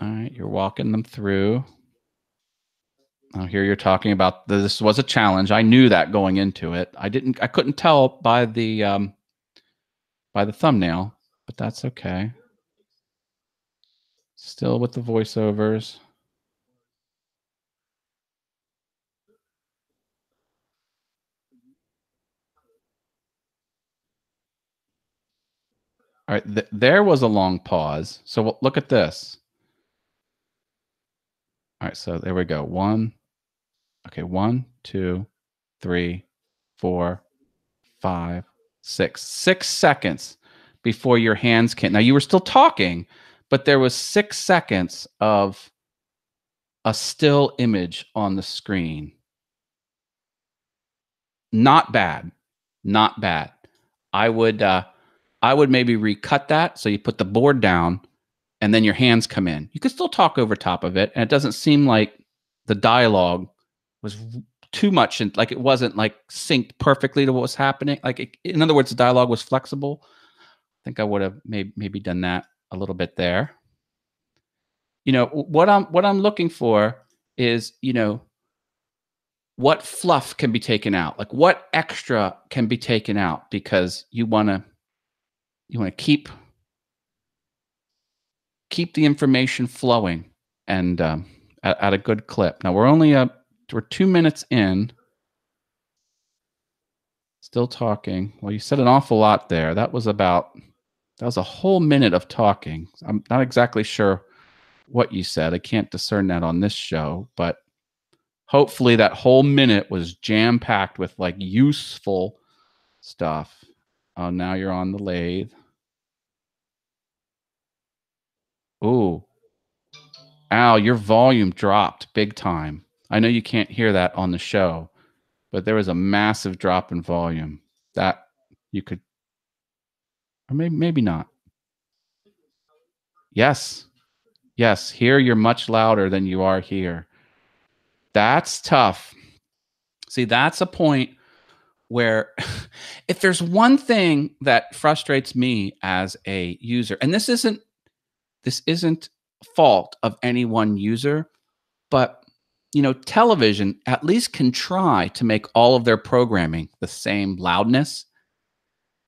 All right, you're walking them through. Oh, here you're talking about this was a challenge. I knew that going into it. I couldn't tell by the thumbnail, but that's okay. Still with the voiceovers. All right, there was a long pause. So look at this. All right, so there we go. Okay, 1, 2, 3, 4, 5, 6. 6 seconds before your hands came. Now you were still talking, but there was 6 seconds of a still image on the screen. Not bad. Not bad. I would maybe recut that so you put the board down and then your hands come in. You could still talk over top of it, and it doesn't seem like the dialogue was too much, and like it wasn't like synced perfectly to what was happening. Like in other words, the dialogue was flexible. I think I would have maybe done that a little bit there. What I'm looking for is what fluff can be taken out, like what extra can be taken out because you want to keep the information flowing and at a good clip. Now we're 2 minutes in, still talking. Well, you said an awful lot there. That was a whole minute of talking. I'm not exactly sure what you said. I can't discern that on this show, but hopefully that whole minute was jam packed with like useful stuff. Oh, now you're on the lathe. Ooh. Al, your volume dropped big time. I know you can't hear that on the show, but there was a massive drop in volume that you could, or maybe not. Yes. Yes. Here you're much louder than you are here. That's tough. See, that's a point where if there's one thing that frustrates me as a user, and this isn't fault of any one user, but television at least can try to make all of their programming the same loudness.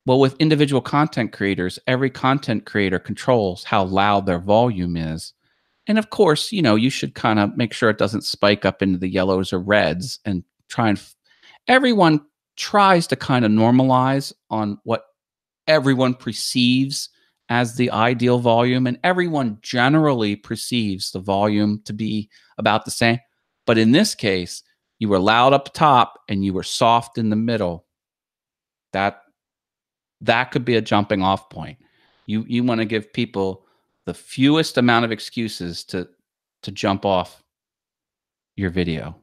Well, with individual content creators, every content creator controls how loud their volume is. And of course, you should kind of make sure it doesn't spike up into the yellows or reds and try and everyone tries to kind of normalize on what everyone perceives as the ideal volume, and everyone generally perceives the volume to be about the same. But in this case, you were loud up top and you were soft in the middle. That could be a jumping off point. You want to give people the fewest amount of excuses to jump off your video.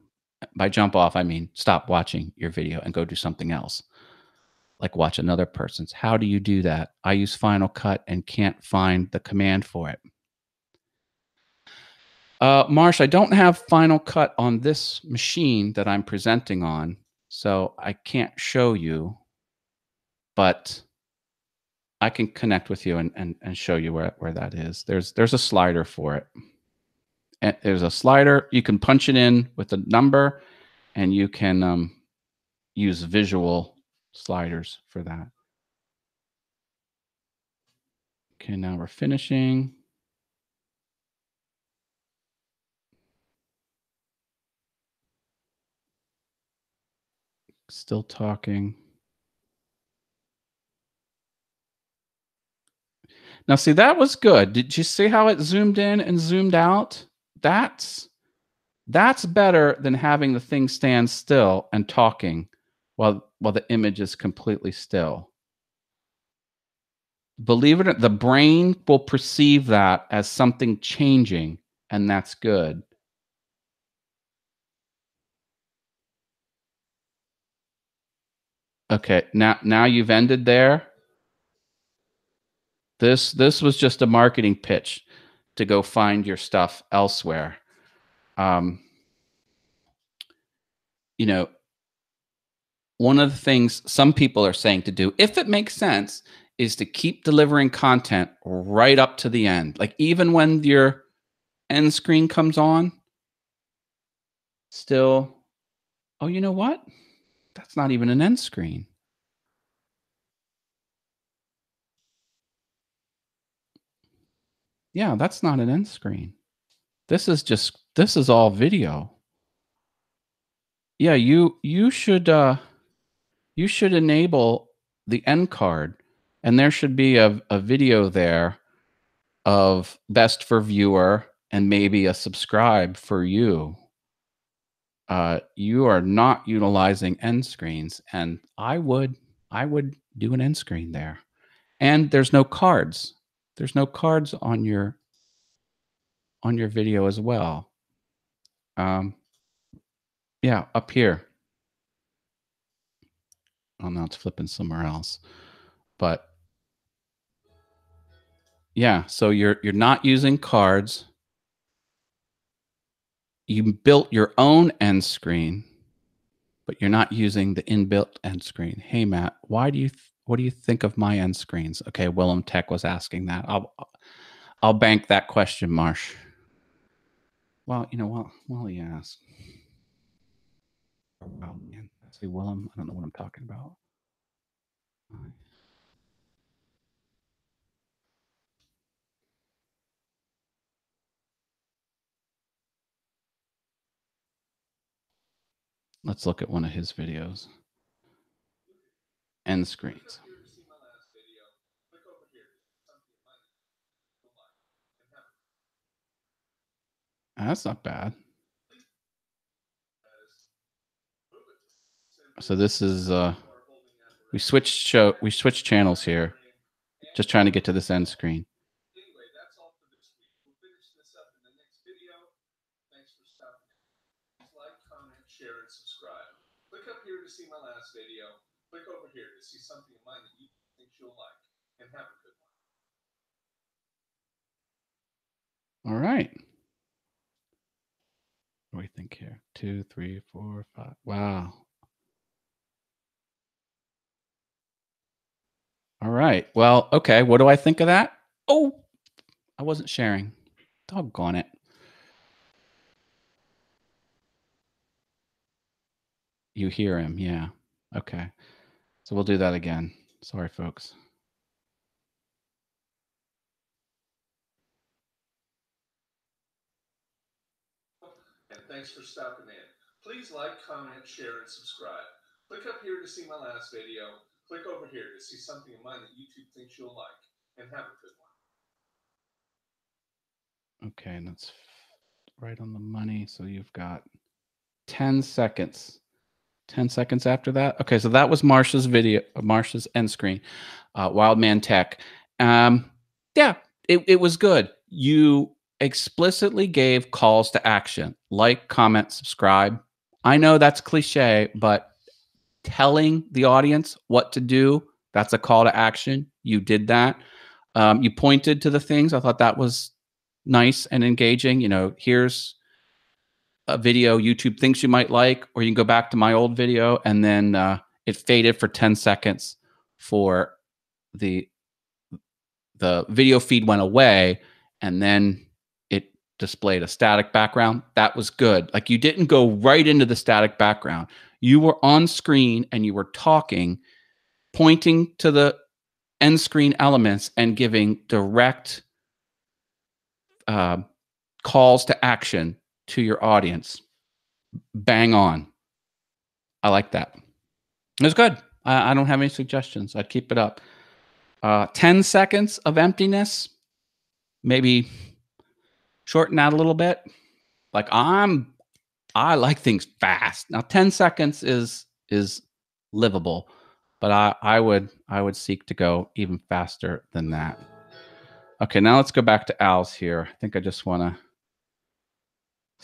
By jump off, I mean stop watching your video and go do something else, like watch another person's. How do you do that? I use Final Cut and can't find the command for it. Marsh, I don't have Final Cut on this machine that I'm presenting on, so I can't show you, but I can connect with you and show you where that is. There's a slider for it. And there's a slider. You can punch it in with a number, and you can use visual sliders for that. Okay, now we're finishing. Still talking. Now, see, that was good. Did you see how it zoomed in and zoomed out? That's better than having the thing stand still and talking while the image is completely still. Believe it or not, the brain will perceive that as something changing, and that's good. Okay, now you've ended there. This was just a marketing pitch to go find your stuff elsewhere. One of the things some people are saying to do, if it makes sense, is to keep delivering content right up to the end. Like even when your end screen comes on, still, oh, you know what? That's not even an end screen. Yeah, that's not an end screen. This is all video. Yeah, you should enable the end card and there should be a video there of best for viewer and maybe a subscribe for you. You are not utilizing end screens, and I would do an end screen there. And there's no cards. There's no cards on your video as well. Um, yeah, up here. Oh no, it's flipping somewhere else. But yeah, so you're not using cards. You built your own end screen, but you're not using the inbuilt end screen. Hey Matt, what do you think of my end screens? Okay, Willem Tech was asking that. I'll bank that question, Marsh. Well, while he asks. Oh man, see Willem. I don't know what I'm talking about. Let's look at one of his videos. End screens. That's not bad. So this is we switched channels here. Just trying to get to this end screen. All right. What do we think here? 2, 3, 4, 5. Wow. All right. Well, okay. What do I think of that? Oh, I wasn't sharing. Doggone it. You hear him. Yeah. Okay. So we'll do that again. Sorry, folks. And thanks for stopping in. Please like, comment, share, and subscribe. Click up here to see my last video. Click over here to see something of mine that YouTube thinks you'll like. And have a good one. Okay, and that's right on the money. So you've got 10 seconds. 10 seconds after that. Okay, so that was Marsha's video, Marsha's end screen, Wildman Tech. Yeah, it was good. You explicitly gave calls to action, like, comment, subscribe. I know that's cliche, but telling the audience what to do, that's a call to action. You did that. You pointed to the things. I thought that was nice and engaging. Here's a video YouTube thinks you might like, or you can go back to my old video, and then it faded for 10 seconds for the video feed went away, and then it displayed a static background. That was good. Like, you didn't go right into the static background. You were on screen and you were talking, pointing to the end screen elements and giving direct calls to action to your audience. Bang on. I like that. It was good. I don't have any suggestions. I'd keep it up. 10 seconds of emptiness, maybe shorten that a little bit. Like, I like things fast. Now 10 seconds is livable, but I would seek to go even faster than that. Okay, now let's go back to Al's here. I think I just want to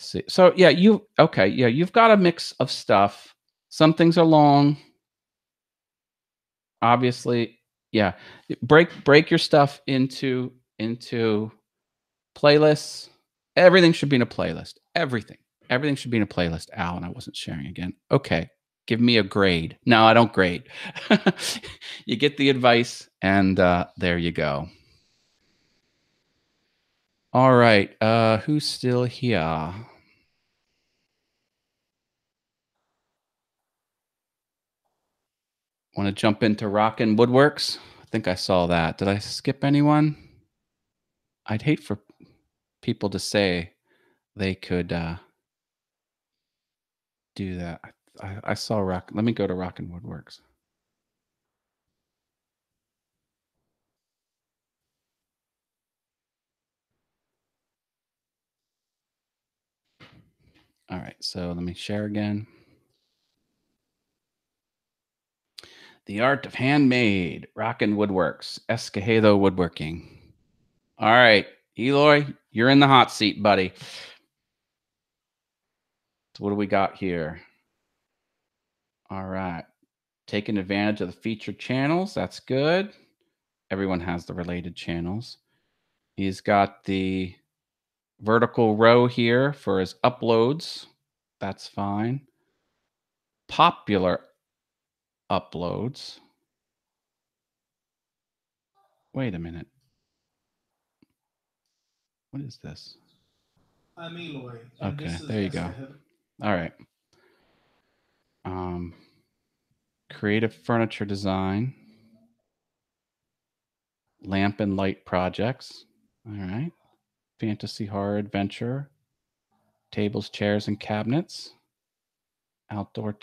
see. So yeah, you've got a mix of stuff. Some things are long. Obviously, yeah. Break your stuff into playlists. Everything should be in a playlist. Everything should be in a playlist. Al, and I wasn't sharing again. Okay, give me a grade. No, I don't grade. You get the advice, and there you go. All right, who's still here? Want to jump into Rockin' Woodworks? I think I saw that. Did I skip anyone? I'd hate for people to say they could do that. I saw Rock. Let me go to Rockin' Woodworks. All right, so let me share again. The Art of Handmade, Rockin' Woodworks, Escojedo Woodworking. All right, Eloy, you're in the hot seat, buddy. So what do we got here? All right, taking advantage of the featured channels. That's good. Everyone has the related channels. He's got the vertical row here for his uploads. That's fine. Popular uploads. Wait a minute. What is this? I'm Eloy. Okay, there you go. All right. Um, creative furniture design, lamp and light projects. All right. Fantasy horror adventure, tables, chairs, and cabinets, outdoor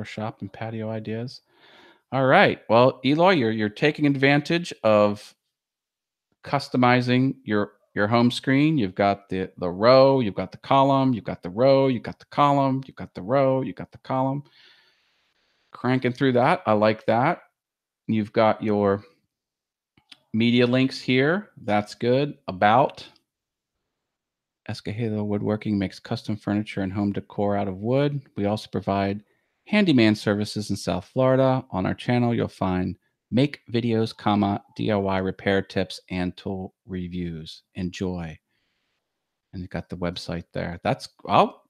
shop and patio ideas. All right. Well, Eloy, you're taking advantage of customizing your home screen. You've got the row, you've got the column, you've got the row, you've got the column, you've got the row, you've got the column. Cranking through that. I like that. You've got your media links here. That's good. About Escojedo Woodworking makes custom furniture and home decor out of wood. We also provide handyman services in South Florida. On our channel, you'll find make videos, DIY repair tips, and tool reviews. Enjoy. And you got the website there. That's, oh,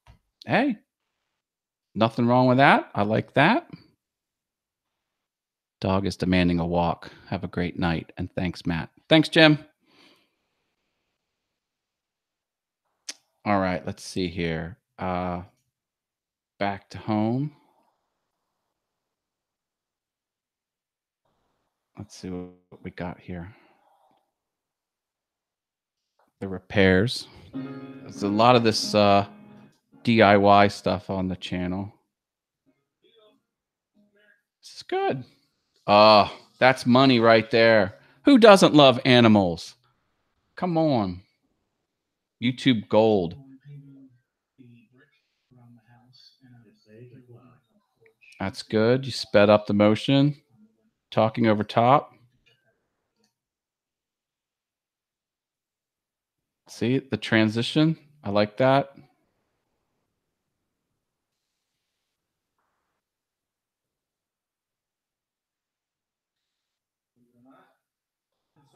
hey, nothing wrong with that. I like that. Dog is demanding a walk. Have a great night. And thanks, Matt. Thanks, Jim. All right, let's see here. Back to home. Let's see what we got here. The repairs. There's a lot of this DIY stuff on the channel. This is good. Oh, that's money right there. Who doesn't love animals? Come on. YouTube Gold. That's good. You sped up the motion. Talking over top. See the transition? I like that.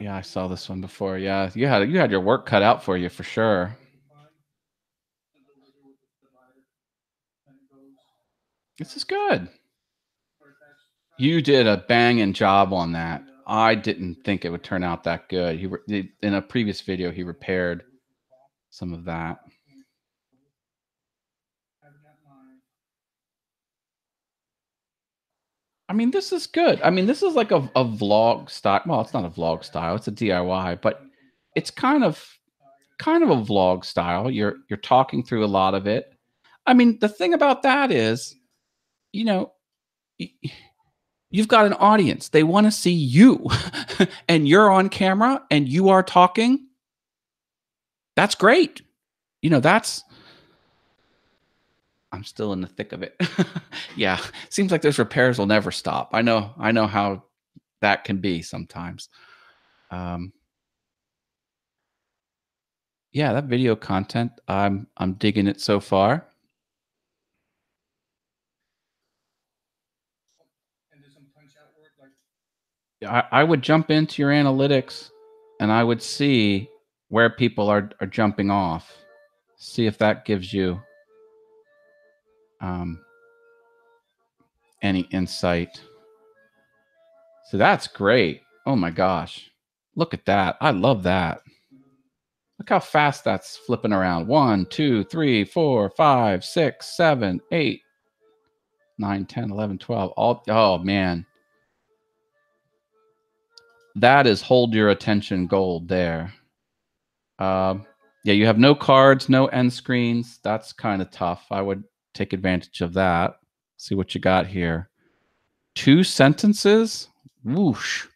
Yeah, I saw this one before. Yeah, you had your work cut out for you for sure. This is good. You did a banging job on that. I didn't think it would turn out that good. In a previous video, he repaired some of that. I mean, this is good. I mean, this is like a vlog style. Well, it's not a vlog style. It's a DIY, but it's kind of a vlog style. You're talking through a lot of it. I mean, the thing about that is, you know, you've got an audience. They want to see you, and you're on camera and you are talking. That's great. That's. I'm still in the thick of it. Yeah, seems like those repairs will never stop. I know how that can be sometimes. Yeah, that video content, I'm digging it so far. I would jump into your analytics and I would see where people are jumping off. See if that gives you any insight. So that's great. Oh my gosh. Look at that. I love that. Look how fast that's flipping around. 1, 2, 3, 4, 5, 6, 7, 8, 9, 10, 11, 12. Oh man. That is hold your attention gold there. Yeah, you have no cards, no end screens. That's kind of tough. I would take advantage of that. See what you got here. 2 sentences. Whoosh.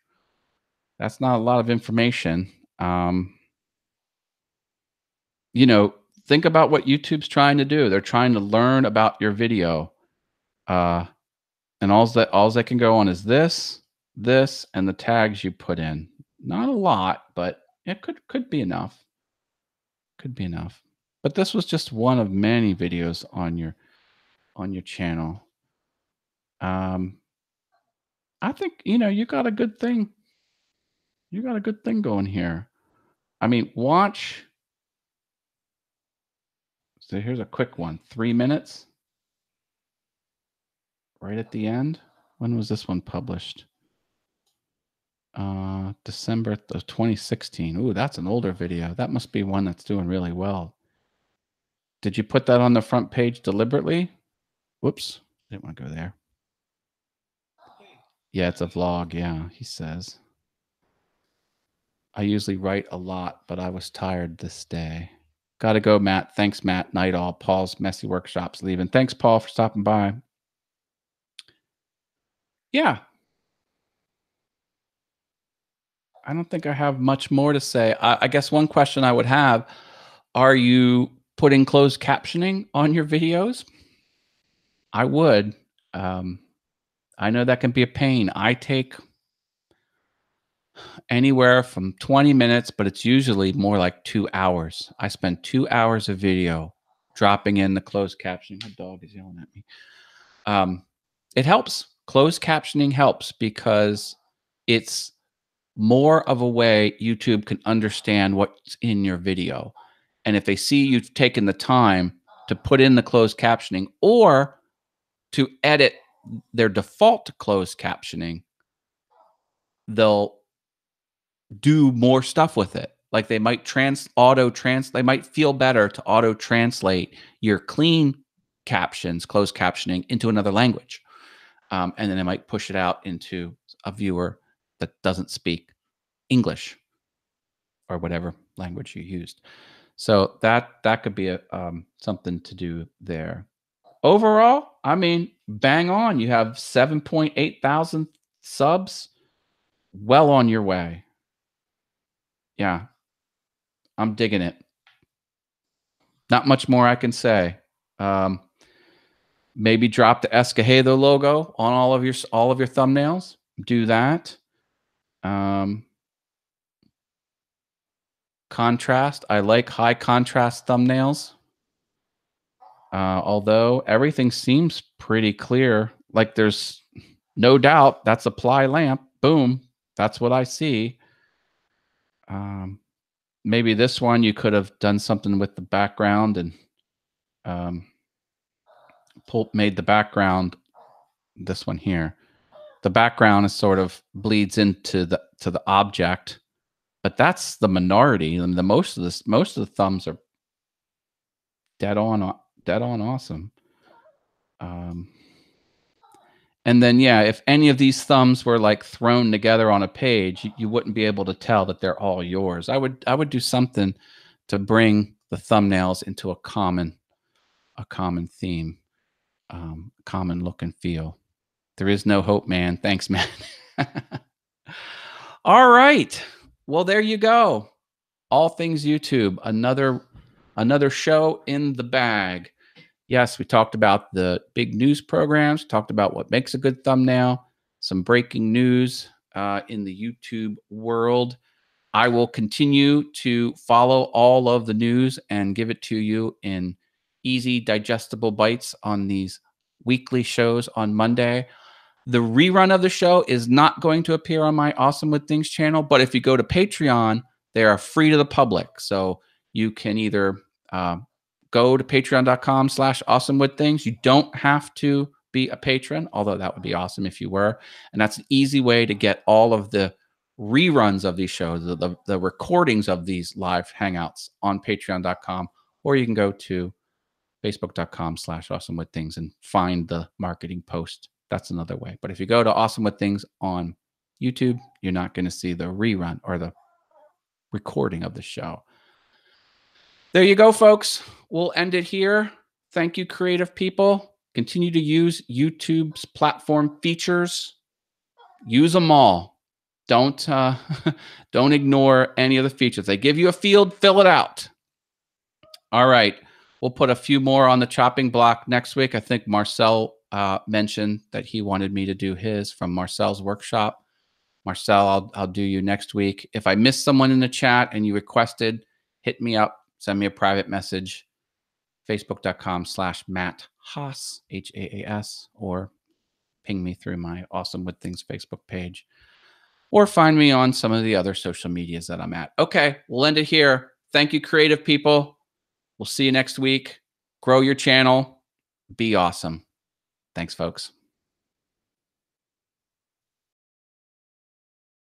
That's not a lot of information. You know, think about what YouTube's trying to do. They're trying to learn about your video. Uh, and alls they can go on is this, and the tags you put in. Not a lot, but it could be enough. Could be enough. But this was just one of many videos on your channel. I think, you got a good thing. You got a good thing going here. I mean, watch. So here's a quick one. 3 minutes. Right at the end. When was this one published? December of 2016. Ooh, that's an older video. That must be one that's doing really well. Did you put that on the front page deliberately? Whoops. Didn't want to go there. Yeah, it's a vlog. Yeah, he says. I usually write a lot, but I was tired this day. Gotta go, Matt. Thanks, Matt. Night all. Paul's Messy Workshop's leaving. Thanks, Paul, for stopping by. Yeah. I don't think I have much more to say. I guess one question I would have, are you putting closed captioning on your videos? I would. I know that can be a pain. I take anywhere from 20 minutes, but it's usually more like 2 hours. I spend 2 hours of video dropping in the closed captioning. My dog is yelling at me. It helps. Closed captioning helps because it's more of a way YouTube can understand what's in your video. And if they see you've taken the time to put in the closed captioning or to edit their default closed captioning, they'll do more stuff with it. Like they might they might feel better to auto translate your clean captions, closed captioning into another language. And then they might push it out into a viewer that doesn't speak English or whatever language you used. So that could be a something to do there. Overall, I mean, bang on. You have 7.8 thousand subs. Well on your way. Yeah, I'm digging it. Not much more I can say. Maybe drop the Escajado logo on all of your thumbnails. Do that. Contrast. I like high contrast thumbnails. Although everything seems pretty clear, like there's no doubt that's a ply lamp. Boom. That's what I see. Maybe this one you could have done something with the background and made the background this one here. The background is sort of bleeds into the object, but that's the minority. And most of the thumbs are dead on awesome. And then, yeah, if any of these thumbs were like thrown together on a page, you wouldn't be able to tell that they're all yours. I would do something to bring the thumbnails into a common theme, common look and feel. There is no hope, man. Thanks, man. All right. Well, there you go. All things YouTube. Another show in the bag. Yes, we talked about the big news programs, talked about what makes a good thumbnail, some breaking news in the YouTube world. I will continue to follow all of the news and give it to you in easy, digestible bites on these weekly shows on Monday. The rerun of the show is not going to appear on my Awesome with Things channel, but if you go to Patreon, they are free to the public. So you can either go to patreon.com/awesomewiththings. You don't have to be a patron, although that would be awesome if you were. And that's an easy way to get all of the reruns of these shows, the recordings of these live hangouts on patreon.com, or you can go to facebook.com/awesomewiththings and find the marketing post. That's another way. But if you go to Awesome with Things on YouTube, you're not going to see the rerun or the recording of the show. There you go, folks. We'll end it here. Thank you, creative people. Continue to use YouTube's platform features. Use them all. Don't don't ignore any of the features. They give you a field, fill it out. All right. We'll put a few more on the chopping block next week. I think Marcel mentioned that he wanted me to do his from Marcel's workshop. Marcel, I'll do you next week. If I missed someone in the chat and you requested, hit me up, send me a private message, facebook.com/Matt Haas, Haas, or ping me through my Awesome with Things Facebook page, or find me on some of the other social medias that I'm at. Okay, we'll end it here. Thank you, creative people. We'll see you next week. Grow your channel. Be awesome. Thanks, folks.